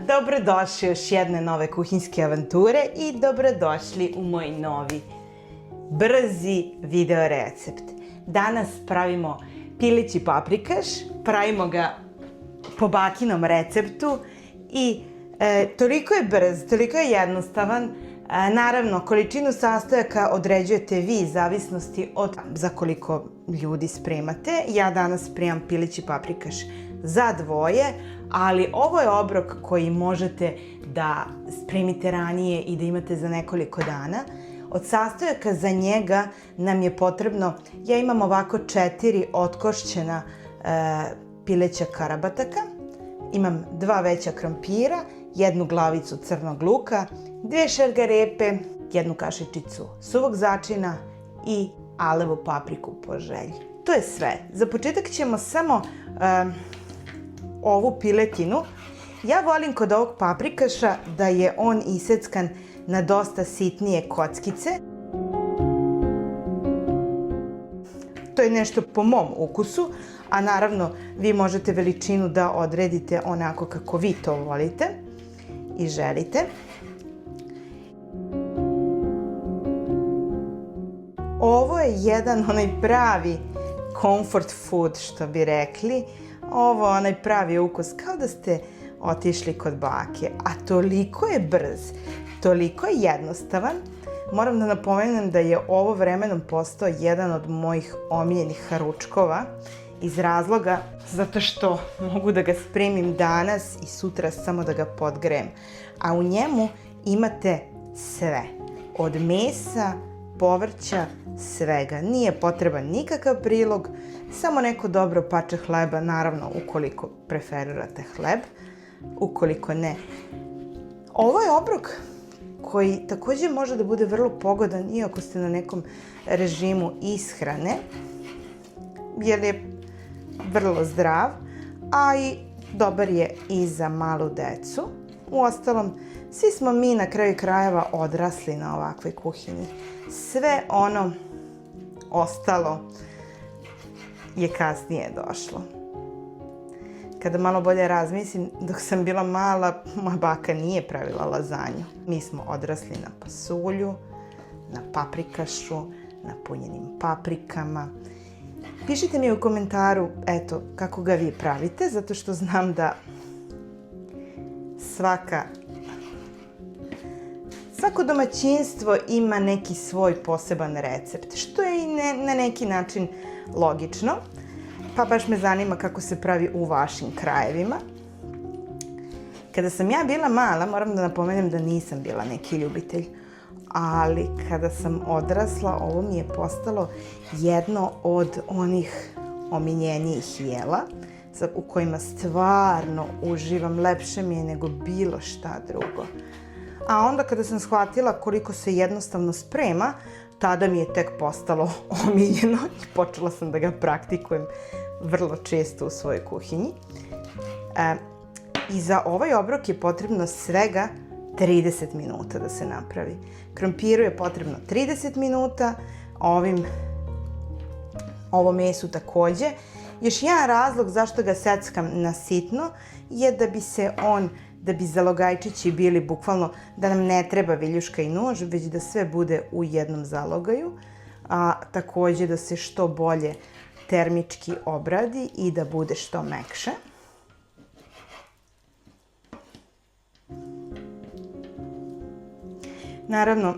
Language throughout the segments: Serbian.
dobrodošli u još jedne nove kuhinjske avanture i dobrodošli u moj novi brzi video recept. Danas pravimo pileći paprikaš, pravimo ga po bakinom receptu i toliko je brz, toliko je jednostavan. Naravno, količinu sastojaka određujete vi, zavisnosti od za koliko ljudi spremate. Ja danas spremam pileći paprikaš za dvoje, ali ovo je obrok koji možete da spremite ranije i da imate za nekoliko dana. Od sastojaka za njega nam je potrebno, ja imam ovako 4 otkošćena pileća karabataka, imam 2 veća krompira, 1 glavicu crnog luka, 2 šargarepe, 1 kašičicu suvog začina i alevu papriku po želji. To je sve. Za početak ćemo samo ovu piletinu. Ja volim kod ovog paprikaša da je on iseckan na dosta sitnije kockice. To je nešto po mom ukusu, a naravno vi možete veličinu da odredite onako kako vi to volite i želite. Ovo je jedan onaj pravi comfort food, što bi rekli. Ovo je onaj pravi ukus, kao da ste otišli kod bake. A toliko je brz, toliko je jednostavan. Moram da napomenem da je ovo vremenom postao jedan od mojih omiljenih ručkova iz razloga zato što mogu da ga spremim danas i sutra samo da ga podgrejem. A u njemu imate sve. Od mesa, povrća, svega. Nije potreban nikakav prilog, samo neko dobro parče hleba, naravno ukoliko preferirate hleb, ukoliko ne. Ovo je obrok koji također može da bude vrlo pogodan iako ste na nekom režimu ishrane, jer je vrlo zdrav, a i dobar je i za malu decu. Uostalom, svi smo mi na kraju krajeva odrasli na ovakvoj kuhinji. Sve ono ostalo je kasnije došlo. Kada malo bolje razmislim, dok sam bila mala, moja baka nije pravila lazanju. Mi smo odrasli na pasulju, na paprikašu, na punjenim paprikama. Pišite mi u komentaru, eto, kako ga vi pravite, zato što znam da svako domaćinstvo ima neki svoj poseban recept, što je i na neki način logično. Pa baš me zanima kako se pravi u vašim krajevima. Kada sam ja bila mala, moram da napomenem da nisam bila neki ljubitelj, ali kada sam odrasla, ovo mi je postalo jedno od onih omiljenijih jela u kojima stvarno uživam, lepše mi je nego bilo šta drugo. A onda kada sam shvatila koliko se jednostavno sprema, tada mi je tek postalo omiljeno i počela sam da ga praktikujem vrlo često u svojoj kuhinji. I za ovaj obrok je potrebno svega 30 minuta da se napravi. Krompiru je potrebno 30 minuta, ovo mesu takođe. Još jedan razlog zašto ga seckam na sitno je da bi zalogajčići bili bukvalno, da nam ne treba viljuška i nož, već da sve bude u jednom zalogaju, a takođe da se što bolje termički obradi i da bude što mekše. Naravno,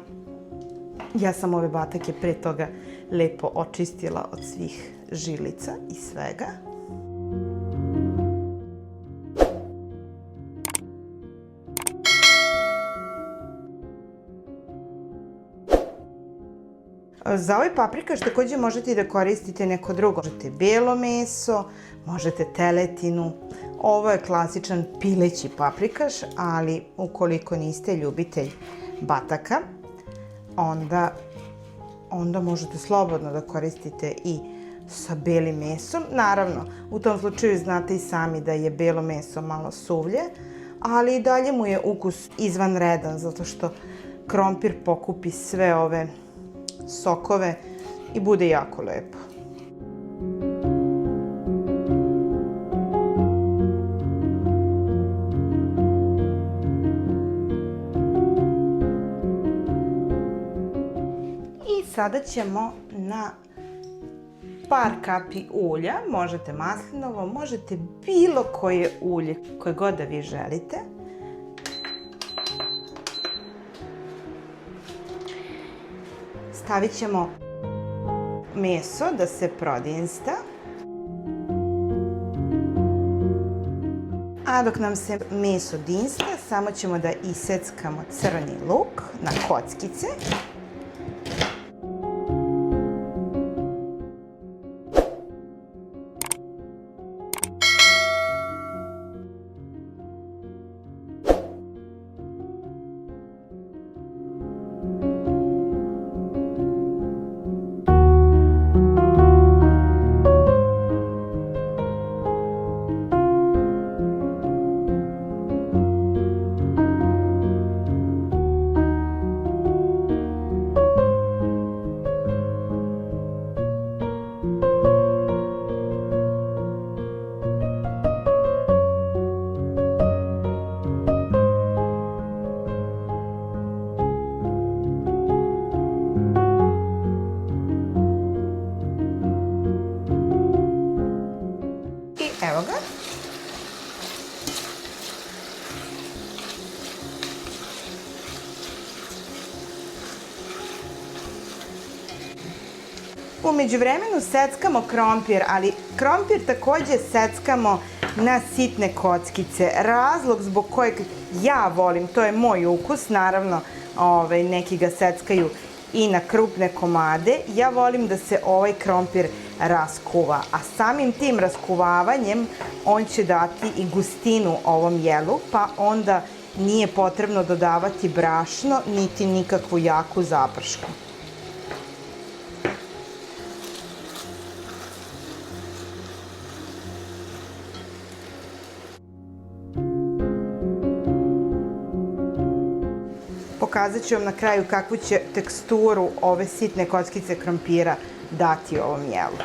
ja sam ove batake pre toga lepo očistila od svih žilica i svega. Za ovaj paprikaš također možete i da koristite neko drugo. Možete belo meso, možete teletinu. Ovo je klasičan pileći paprikaš, ali ukoliko niste ljubitelj bataka, onda možete slobodno da koristite i sa belim mesom. Naravno, u tom slučaju znate i sami da je belo meso malo suvlje, ali i dalje mu je ukus izvanredan, zato što krompir pokupi sve ove sokove i bude jako lepo. sada ćemo na par kapi ulja, možete maslinovo, možete bilo koje ulje, koje god da vi želite. Stavit ćemo meso da se prodinsta. A dok nam se meso dinsta, samo ćemo da iseckamo crni luk na kockice. Evo ga. U međuvremenu seckamo krompir, ali krompir takođe seckamo na sitne kockice. Razlog zbog kojeg ja volim, to je moj ukus, naravno neki ga seckaju i na krupne komade. Ja volim da se ovaj krompir raskuva, a samim tim raskuvavanjem on će dati i gustinu ovom jelu, pa onda nije potrebno dodavati brašno niti nikakvu jaku zapršku. Pokazat ću vam na kraju kakvu će teksturu ove sitne kockice krompira dati ovom jelu.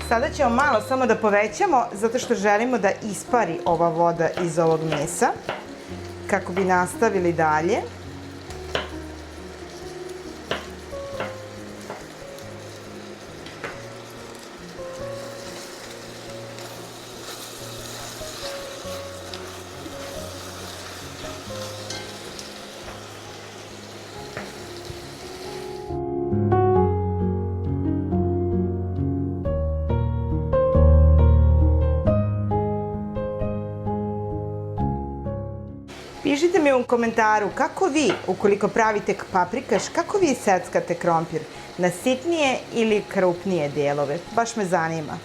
Sada ćemo malo samo da povećamo, zato što želimo da ispari ova voda iz ovog mesa, kako bi nastavili dalje. Pišite mi u komentaru kako vi, ukoliko pravite paprikaš, kako vi seckate krompir? Na sitnije ili krupnije delove? Baš me zanima.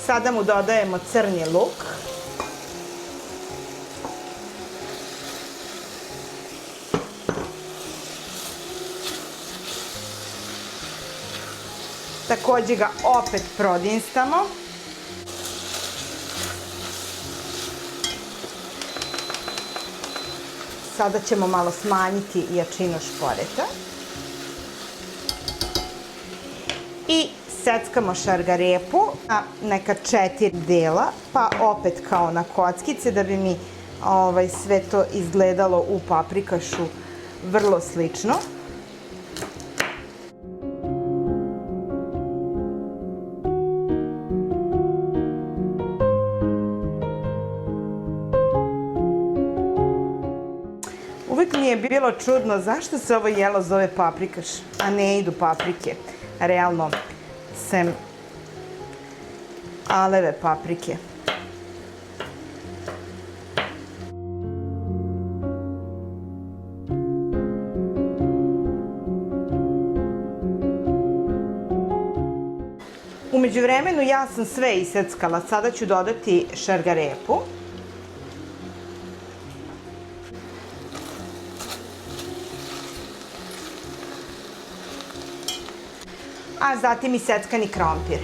Sada mu dodajemo crni luk. Takođe ga opet prodinstamo. Sada ćemo malo smanjiti jačinu šporeta. I seckamo šargarepu na neka 4 dela, pa opet kao na kockice, da bi mi sve to izgledalo u paprikašu vrlo slično. Uvijek mi je bilo čudno zašto se ovo jelo zove paprikaš, a ne idu paprike. Realno, sem aleve paprike. međuvremenu ja sam sve iseckala, sada ću dodati šargarepu. A zatim iseckani krompir.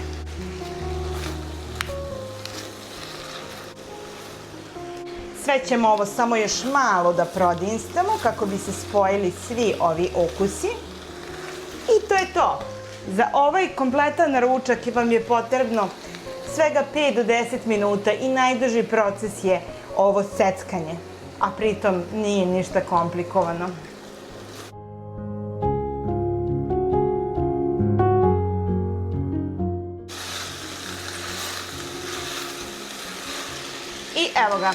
Sve ćemo ovo samo još malo da prodinstamo kako bi se spojili svi ovi okusi. I to je to. Za ovaj kompletan ručak vam je potrebno svega 5 do 10 minuta i najduži proces je ovo seckanje, a pritom nije ništa komplikovano. I evo ga,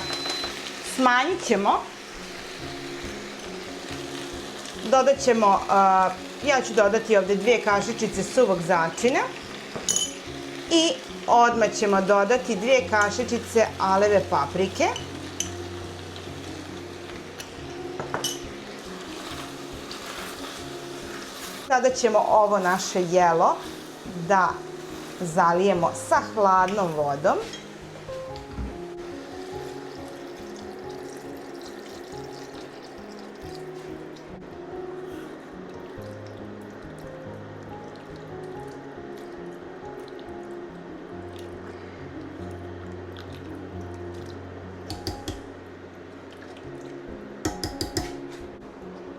smanjit ćemo, dodat ćemo, ja ću dodati ovde 2 kašičice suvog začina i odmah ćemo dodati 2 kašičice aleve paprike. Sada ćemo ovo naše jelo da zalijemo sa hladnom vodom.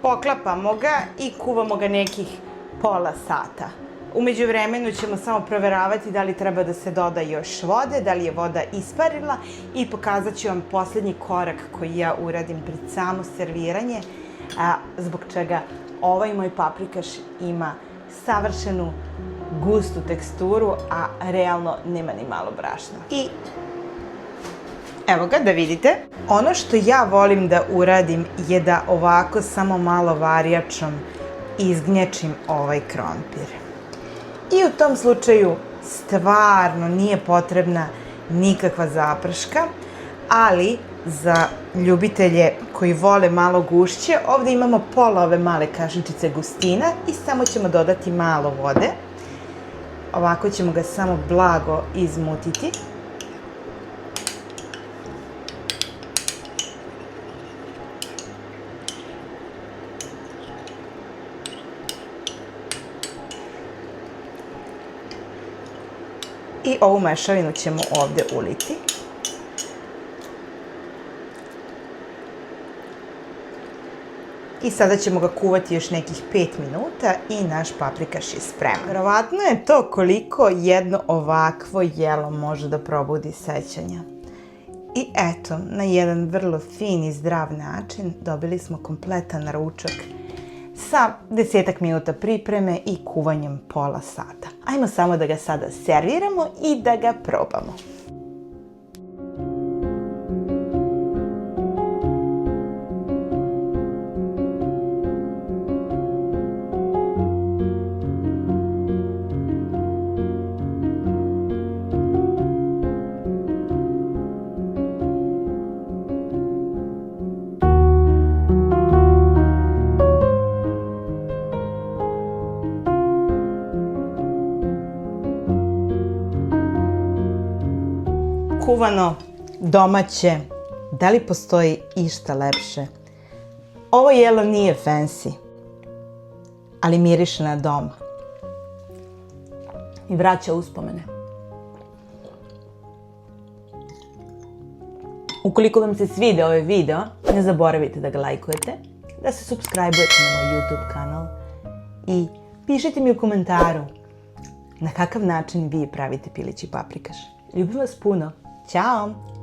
Poklapamo ga i kuvamo ga nekih pola sata. U međuvremenu ćemo samo proveravati da li treba da se doda još vode, da li je voda isparila i pokazat ću vam posljednji korak koji ja uradim pred samo serviranje, zbog čega ovaj moj paprikaš ima savršenu gustu teksturu, a realno nema ni malo brašna. I evo ga, da vidite. Ono što ja volim da uradim je da ovako samo malo varjačom izgnječim ovaj krompir. I u tom slučaju stvarno nije potrebna nikakva zaprška, ali za ljubitelje koji vole malo gušće, ovdje imamo pola ove male kašičice gustina i samo ćemo dodati malo vode. Ovako ćemo ga samo blago izmutiti. I ovu mešavinu ćemo ovdje uliti. I sada ćemo ga kuvati još nekih 5 minuta i naš paprikaš je spreman. Verovatno je to koliko jedno ovakvo jelo može da probudi sećanja. I eto, na jedan vrlo fin i zdrav način dobili smo kompletan ručak sa 10 minuta pripreme i kuvanjem pola sata. Ajmo samo da ga sada serviramo i da ga probamo. Kuvano, domaće, da li postoji išta lepše? Ovo jelo nije fancy, ali miriše na dom i vraća uspomene. Ukoliko vam se svidio ovaj video, ne zaboravite da ga lajkujete, da se subscribe-ujete na moj YouTube kanal i pišite mi u komentaru na kakav način vi pravite pilići paprikaš. Ljubim vas puno. Ćao!